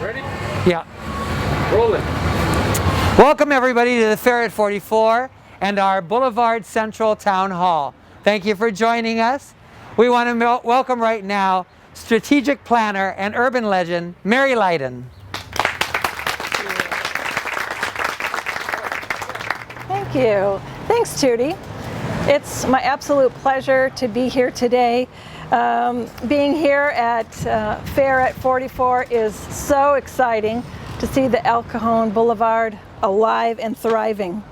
Ready? Yeah. Rolling. Welcome everybody to the Fair at 44 and our Boulevard Central Town Hall. Thank you for joining us. We want to welcome right now strategic planner and urban legend, Mary Lydon. Thank you. Thanks, Tootie. It's my absolute pleasure to be here today. Being here at Fair at 44 is so exciting to see the El Cajon Boulevard alive and thriving.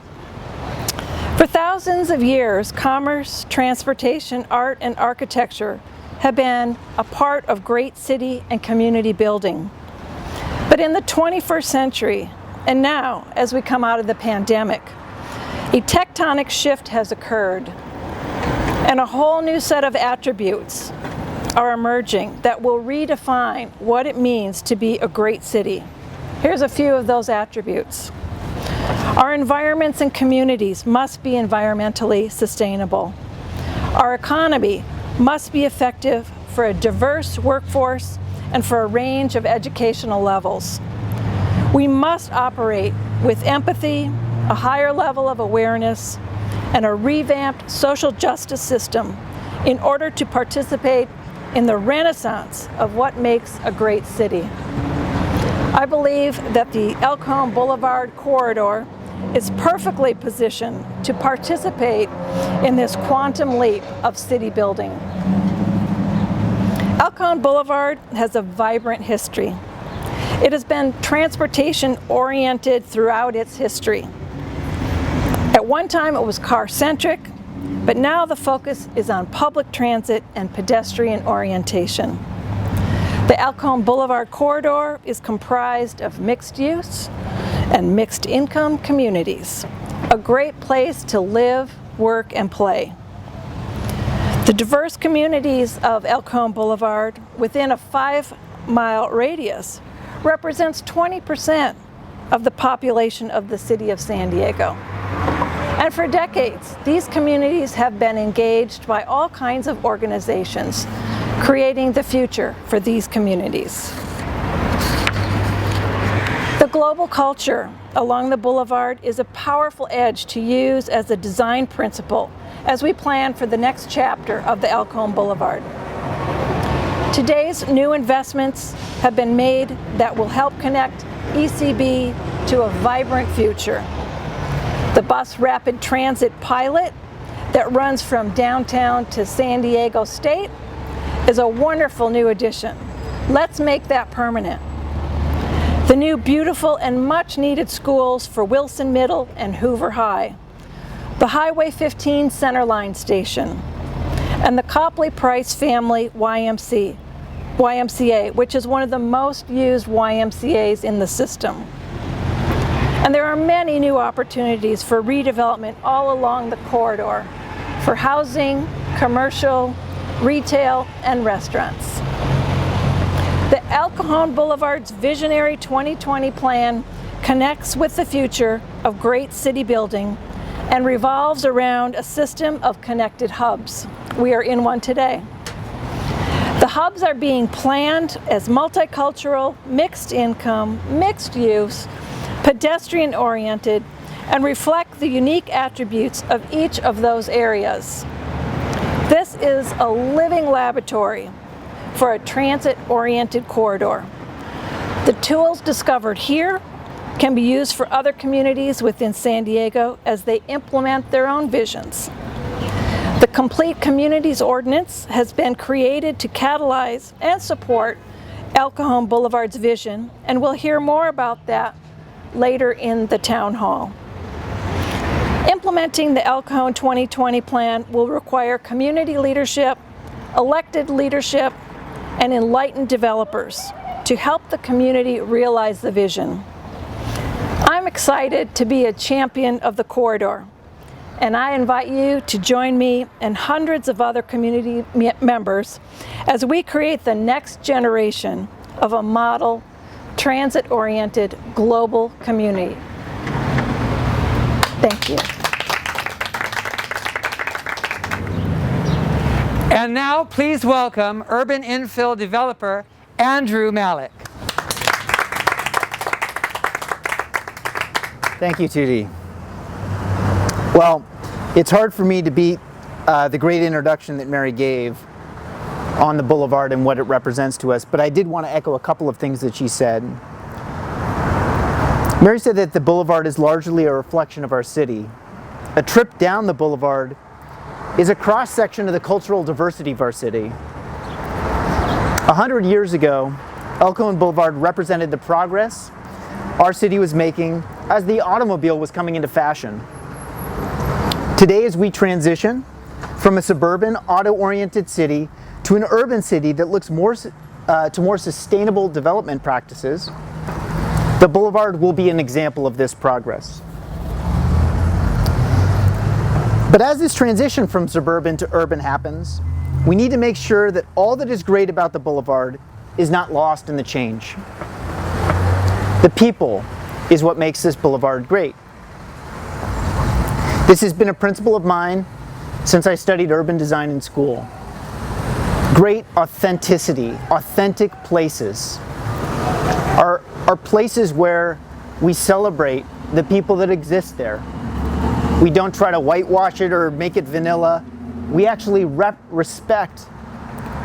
For thousands of years, commerce, transportation, art, and architecture have been a part of great city and community building. But in the 21st century, and now as we come out of the pandemic, a tectonic shift has occurred, and a whole new set of attributes are emerging that will redefine what it means to be a great city. Here's a few of those attributes. Our environments and communities must be environmentally sustainable. Our economy must be effective for a diverse workforce and for a range of educational levels. We must operate with empathy, a higher level of awareness, and a revamped social justice system in order to participate in the renaissance of what makes a great city. I believe that the El Cajon Boulevard corridor is perfectly positioned to participate in this quantum leap of city building. El Cajon Boulevard has a vibrant history. It has been transportation-oriented throughout its history. At one time it was car-centric, but now the focus is on public transit and pedestrian orientation. The El Cajon Boulevard corridor is comprised of mixed use and mixed income communities, a great place to live, work, and play. The diverse communities of El Cajon Boulevard within a 5-mile radius represents 20% of the population of the city of San Diego. And for decades, these communities have been engaged by all kinds of organizations, creating the future for these communities. The global culture along the boulevard is a powerful edge to use as a design principle as we plan for the next chapter of the El Cajon Boulevard. Today's new investments have been made that will help connect ECB to a vibrant future. The bus rapid transit pilot that runs from downtown to San Diego State is a wonderful new addition. Let's make that permanent. The new beautiful and much needed schools for Wilson Middle and Hoover High, the Highway 15 Centerline Station, and the Copley Price Family YMCA, which is one of the most used YMCAs in the system. And there are many new opportunities for redevelopment all along the corridor for housing, commercial, retail, and restaurants. The El Cajon Boulevard's Visionary 2020 plan connects with the future of great city building and revolves around a system of connected hubs. We are in one today. The hubs are being planned as multicultural, mixed income, mixed use, pedestrian-oriented, and reflect the unique attributes of each of those areas. This is a living laboratory for a transit-oriented corridor. The tools discovered here can be used for other communities within San Diego as they implement their own visions. The Complete Communities Ordinance has been created to catalyze and support El Cajon Boulevard's vision, and we'll hear more about that later in the town hall. Implementing the El Cajon 2020 plan will require community leadership, elected leadership, and enlightened developers to help the community realize the vision. I'm excited to be a champion of the corridor, and I invite you to join me and hundreds of other community members as we create the next generation of a model transit-oriented global community. Thank you. And now please welcome urban infill developer Andrew Malik. Thank you, Tootie. Well, it's hard for me to beat the great introduction that Mary gave on the Boulevard and what it represents to us, but I did want to echo a couple of things that she said. Mary said that the Boulevard is largely a reflection of our city. A trip down the Boulevard is a cross-section of the cultural diversity of our city. 100 years ago, El Cajon Boulevard represented the progress our city was making as the automobile was coming into fashion. Today, as we transition from a suburban, auto-oriented city to an urban city that looks to more sustainable development practices, the Boulevard will be an example of this progress. But as this transition from suburban to urban happens, we need to make sure that all that is great about the Boulevard is not lost in the change. The people is what makes this Boulevard great. This has been a principle of mine since I studied urban design in school. Great authenticity, authentic places are places where we celebrate the people that exist there. We don't try to whitewash it or make it vanilla. We actually respect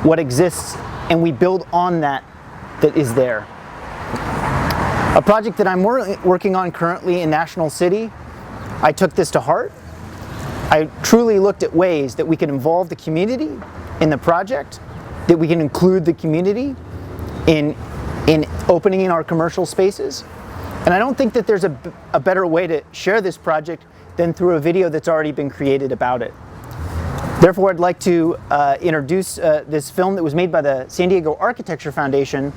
what exists and we build on that is there. A project that I'm working on currently in National City, I took this to heart. I truly looked at ways that we can involve the community in the project, that we can include the community in opening in our commercial spaces. And I don't think that there's a better way to share this project than through a video that's already been created about it. Therefore, I'd like to introduce this film that was made by the San Diego Architecture Foundation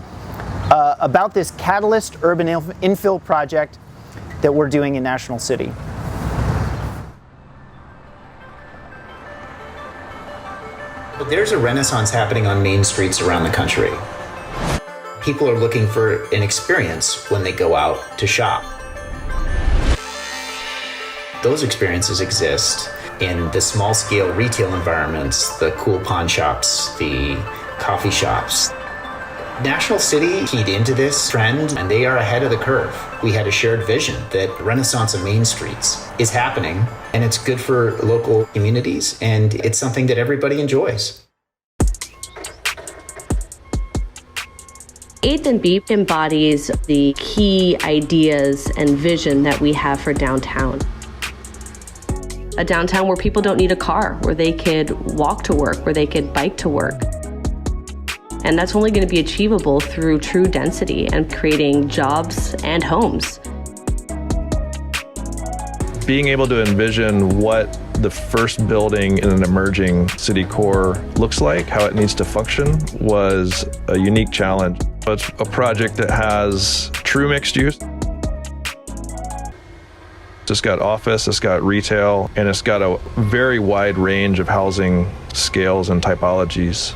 about this Catalyst urban infill project that we're doing in National City. There's a renaissance happening on main streets around the country. People are looking for an experience when they go out to shop. Those experiences exist in the small-scale retail environments, the cool pawn shops, the coffee shops. National City keyed into this trend, and they are ahead of the curve. We had a shared vision that Renaissance of Main Streets is happening, and it's good for local communities, and it's something that everybody enjoys. 8th and B embodies the key ideas and vision that we have for downtown. A downtown where people don't need a car, where they could walk to work, where they could bike to work. And that's only going to be achievable through true density and creating jobs and homes. Being able to envision what the first building in an emerging city core looks like, how it needs to function, was a unique challenge. It's a project that has true mixed use. It's got office, it's got retail, and it's got a very wide range of housing scales and typologies,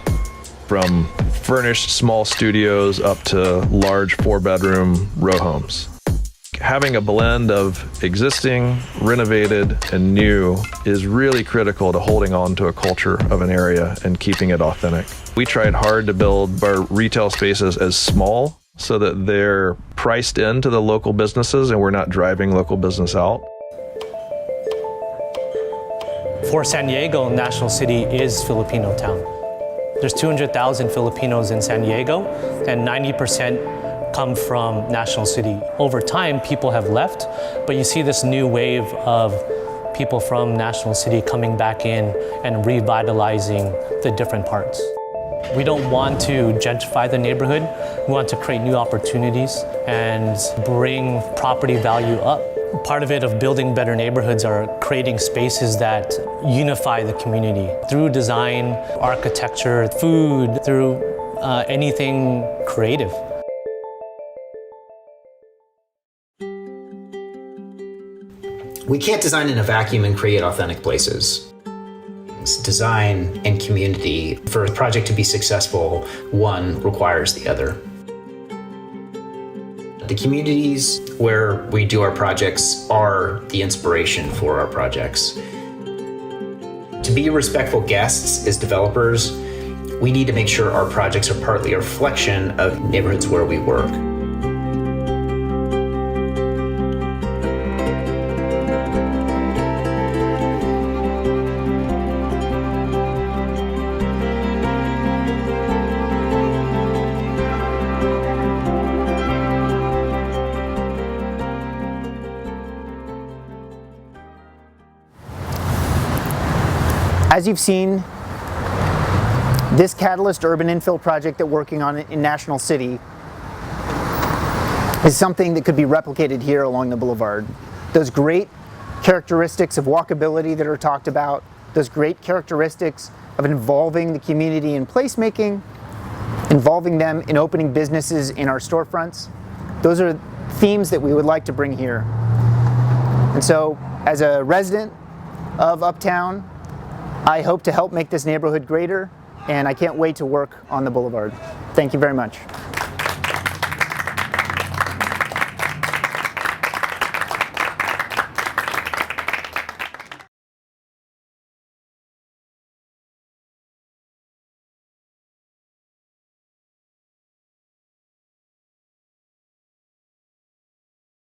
from furnished small studios up to large 4-bedroom row homes. Having a blend of existing, renovated, and new is really critical to holding on to a culture of an area and keeping it authentic. We tried hard to build our retail spaces as small so that they're priced into the local businesses and we're not driving local business out. For San Diego, National City is Filipino town. There's 200,000 Filipinos in San Diego, and 90% come from National City. Over time, people have left, but you see this new wave of people from National City coming back in and revitalizing the different parts. We don't want to gentrify the neighborhood. We want to create new opportunities and bring property value up. Part of it of building better neighborhoods are creating spaces that unify the community through design, architecture, food, through anything creative. We can't design in a vacuum and create authentic places. Design and community, for a project to be successful, one requires the other. The communities where we do our projects are the inspiration for our projects. To be respectful guests as developers, we need to make sure our projects are partly a reflection of neighborhoods where we work. As you've seen, this Catalyst urban infill project that we're working on in National City is something that could be replicated here along the boulevard. Those great characteristics of walkability that are talked about, those great characteristics of involving the community in placemaking, involving them in opening businesses in our storefronts, those are themes that we would like to bring here. And so, as a resident of Uptown, I hope to help make this neighborhood greater, and I can't wait to work on the boulevard. Thank you very much.